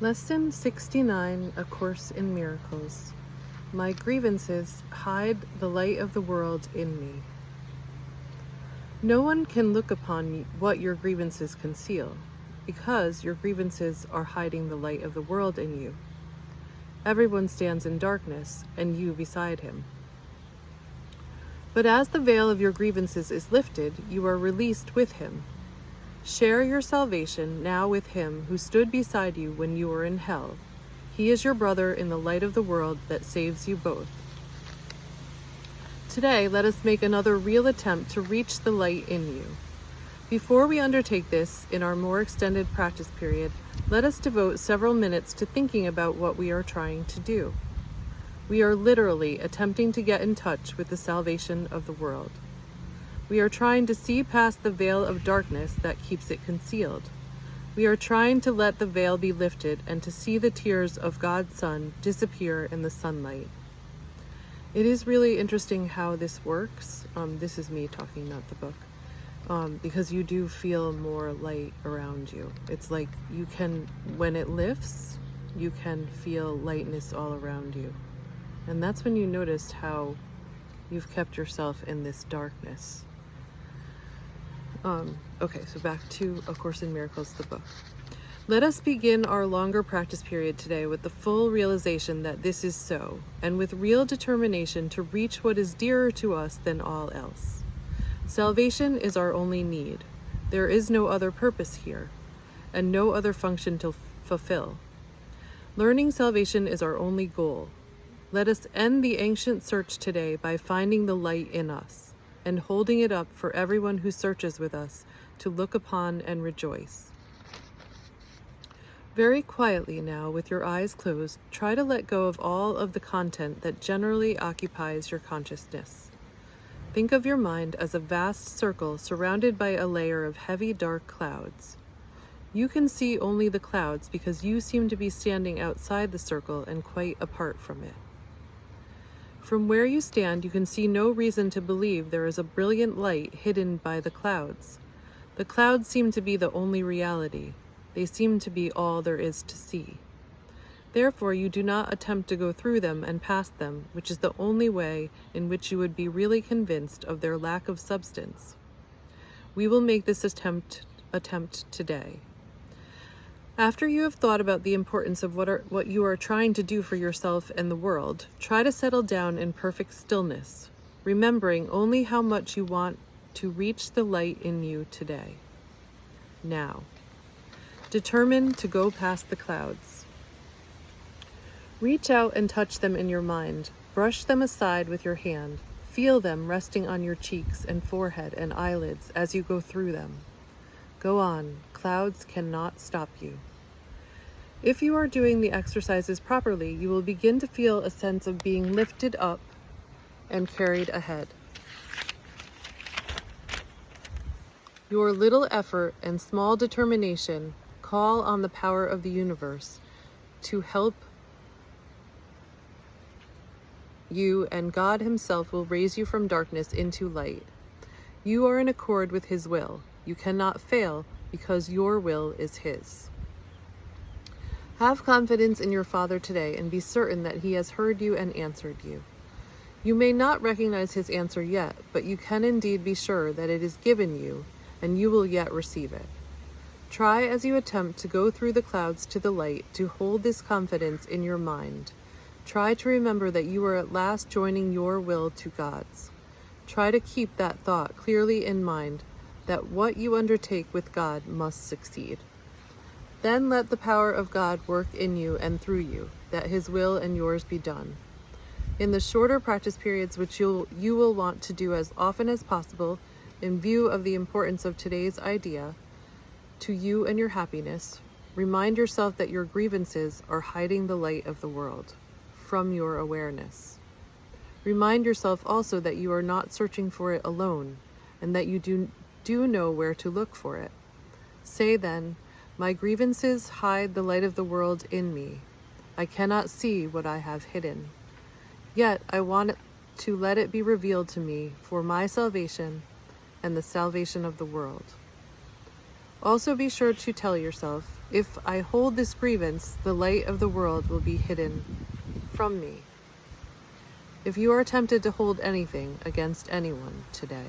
Lesson 69, A Course in Miracles. My grievances hide the light of the world in me. No one can look upon what your grievances conceal, because your grievances are hiding the light of the world in you. Everyone stands in darkness, and you beside him. But as the veil of your grievances is lifted, you are released with him. Share your salvation now with him who stood beside you when you were in hell. He is your brother in the light of the world that saves you both. Today, let us make another real attempt to reach the light in you. Before we undertake this in our more extended practice period, let us devote several minutes to thinking about what we are trying to do. We are literally attempting to get in touch with the salvation of the world. We are trying to see past the veil of darkness that keeps it concealed. We are trying to let the veil be lifted and to see the tears of God's Son disappear in the sunlight. It is really interesting how this works. This is me talking, not the book. Because you do feel more light around you. It's like you can, when it lifts, you can feel lightness all around you. And that's when you notice how you've kept yourself in this darkness. Okay, so back to A Course in Miracles, the book. Let us begin our longer practice period today with the full realization that this is so, and with real determination to reach what is dearer to us than all else. Salvation is our only need. There is no other purpose here, and no other function to fulfill. Learning salvation is our only goal. Let us end the ancient search today by finding the light in us and holding it up for everyone who searches with us to look upon and rejoice. Very quietly now, with your eyes closed, try to let go of all of the content that generally occupies your consciousness. Think of your mind as a vast circle surrounded by a layer of heavy, dark clouds. You can see only the clouds because you seem to be standing outside the circle and quite apart from it. From where you stand, you can see no reason to believe there is a brilliant light hidden by the clouds. The clouds seem to be the only reality. They seem to be all there is to see. Therefore, you do not attempt to go through them and past them, which is the only way in which you would be really convinced of their lack of substance. We will make this attempt today. After you have thought about the importance of what you are trying to do for yourself and the world, try to settle down in perfect stillness, remembering only how much you want to reach the light in you today. Now, determine to go past the clouds. Reach out and touch them in your mind. Brush them aside with your hand. Feel them resting on your cheeks and forehead and eyelids as you go through them. Go on, clouds cannot stop you. If you are doing the exercises properly, you will begin to feel a sense of being lifted up and carried ahead. Your little effort and small determination call on the power of the universe to help you, and God Himself will raise you from darkness into light. You are in accord with His will. You cannot fail because your will is His. Have confidence in your Father today and be certain that He has heard you and answered you. You may not recognize His answer yet, but you can indeed be sure that it is given you and you will yet receive it. Try as you attempt to go through the clouds to the light to hold this confidence in your mind. Try to remember that you are at last joining your will to God's. Try to keep that thought clearly in mind, that what you undertake with God must succeed. Then let the power of God work in you and through you, that His will and yours be done. In the shorter practice periods, which you will want to do as often as possible, in view of the importance of today's idea to you and your happiness, remind yourself that your grievances are hiding the light of the world from your awareness. Remind yourself also that you are not searching for it alone, and that you do know where to look for it. Say then, my grievances hide the light of the world in me. I cannot see what I have hidden. Yet I want to let it be revealed to me for my salvation and the salvation of the world. Also be sure to tell yourself, If I hold this grievance, the light of the world will be hidden from me. If you are tempted to hold anything against anyone today,